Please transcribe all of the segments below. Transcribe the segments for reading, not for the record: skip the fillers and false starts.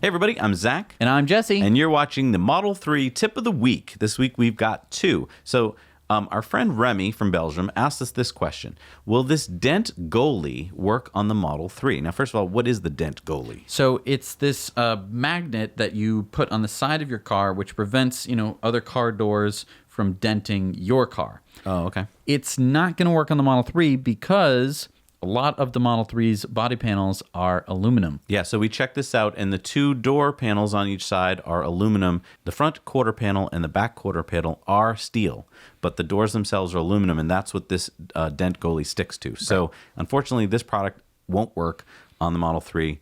everybody, I'm Zach. And I'm Jesse. And you're watching the Model 3 Tip of the Week. This week we've got two. So our friend Remy from Belgium asked us this question. Will this DentGoalie work on the Model 3? Now, first of all, what is the DentGoalie? So it's this magnet that you put on the side of your car, which prevents, other car doors from denting your car. Oh, okay. It's not going to work on the Model 3 because a lot of the Model 3's body panels are aluminum. Yeah, so we checked this out, and the two door panels on each side are aluminum. The front quarter panel and the back quarter panel are steel, but the doors themselves are aluminum, and that's what this DentGoalie sticks to. So, unfortunately, this product won't work on the Model 3.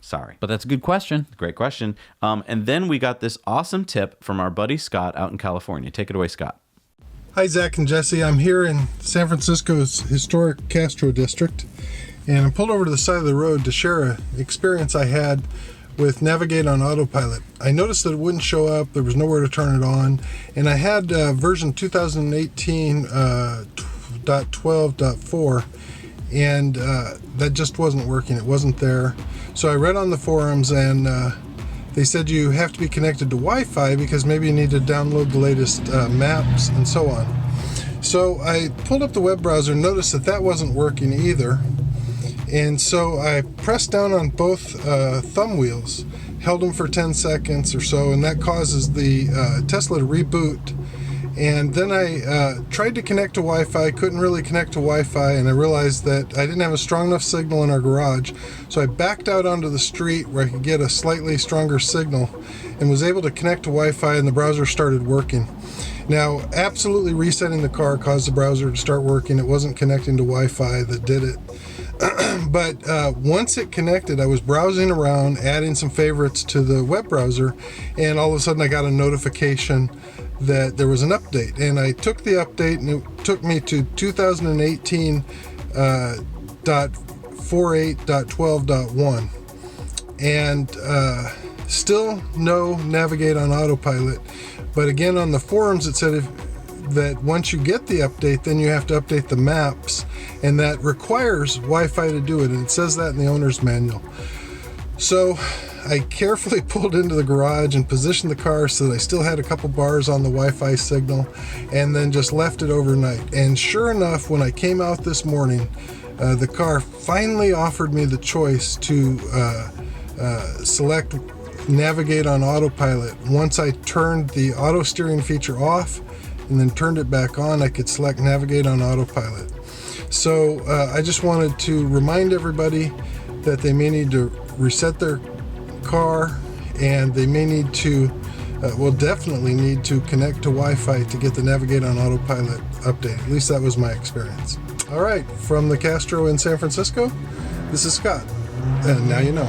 Sorry. But that's a good question. Great question. And then we got this awesome tip from our buddy Scott out in California. Take it away, Scott. Hi, Zac and Jesse. I'm here in San Francisco's historic Castro district, and I'm pulled over to the side of the road to share an experience I had with Navigate on Autopilot. I noticed that it wouldn't show up, there was nowhere to turn it on, and I had version 2018.12.4, and that just wasn't working. It wasn't there. So I read on the forums, and they said you have to be connected to Wi-Fi because maybe you need to download the latest maps and so on. So I pulled up the web browser and noticed that that wasn't working either. And so I pressed down on both thumb wheels, held them for 10 seconds or so, and that causes the Tesla to reboot. And then I tried to connect to Wi-Fi, couldn't really connect to Wi-Fi, and I realized that I didn't have a strong enough signal in our garage. So I backed out onto the street where I could get a slightly stronger signal and was able to connect to Wi-Fi, and the browser started working. Now, absolutely resetting the car caused the browser to start working. It wasn't connecting to Wi-Fi that did it. But once it connected, I was browsing around, adding some favorites to the web browser, and all of a sudden I got a notification that there was an update, and I took the update, and it took me to 2018.48.12.1, and still no Navigate on Autopilot. But again, on the forums it said that once you get the update, then you have to update the maps, and that requires Wi-Fi to do it, and it says that in the owner's manual. So I carefully pulled into the garage and positioned the car so that I still had a couple bars on the Wi-Fi signal, and then just left it overnight. And sure enough, when I came out this morning, the car finally offered me the choice to select Navigate on Autopilot. Once I turned the auto steering feature off and then turned it back on, I could select Navigate on Autopilot. So I just wanted to remind everybody that they may need to reset their car, and they may need to definitely need to connect to Wi-Fi to get the Navigate on Autopilot update. At least that was my experience. All right, from the Castro in San Francisco, this is Scott, and now you know.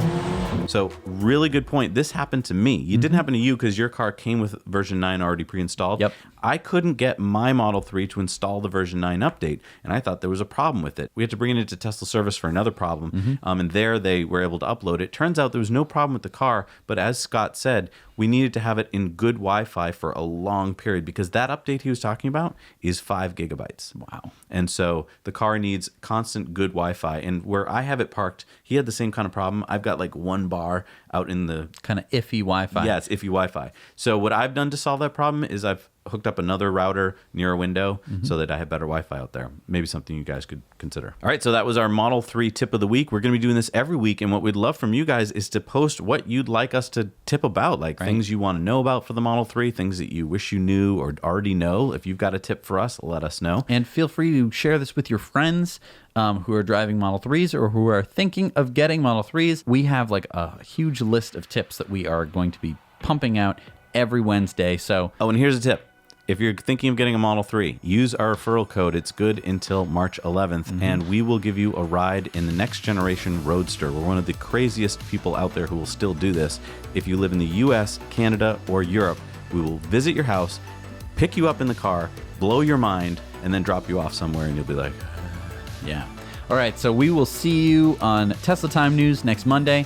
So, really good point. This happened to me. It didn't happen to you because your car came with version 9 already pre-installed. Yep. I couldn't get my Model 3 to install the version 9 update, and I thought there was a problem with it. We had to bring it into Tesla service for another problem, and there they were able to upload it. Turns out there was no problem with the car, but as Scott said, we needed to have it in good Wi-Fi for a long period because that update he was talking about is 5 gigabytes. Wow. And so the car needs constant good Wi-Fi. And where I have it parked, he had the same kind of problem. I've got like one bar out in the... Kind of iffy Wi-Fi. Yeah, it's iffy Wi-Fi. So what I've done to solve that problem is I've hooked up another router near a window so that I have better Wi-Fi out there. Maybe something you guys could consider. All right, so that was our Model 3 tip of the week. We're going to be doing this every week, and what we'd love from you guys is to post what you'd like us to tip about, like things you want to know about for the Model 3, things that you wish you knew or already know. If you've got a tip for us, let us know. And feel free to share this with your friends who are driving Model 3s or who are thinking of getting Model 3s. We have like a huge list of tips that we are going to be pumping out every Wednesday. So, oh, and here's a tip. If you're thinking of getting a Model 3, use our referral code. It's good until March 11th, and we will give you a ride in the next generation Roadster. We're one of the craziest people out there who will still do this. If you live in the US, Canada, or Europe, we will visit your house, pick you up in the car, blow your mind, and then drop you off somewhere, and you'll be like, yeah. All right, so we will see you on Tesla Time News next Monday.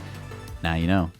Now you know.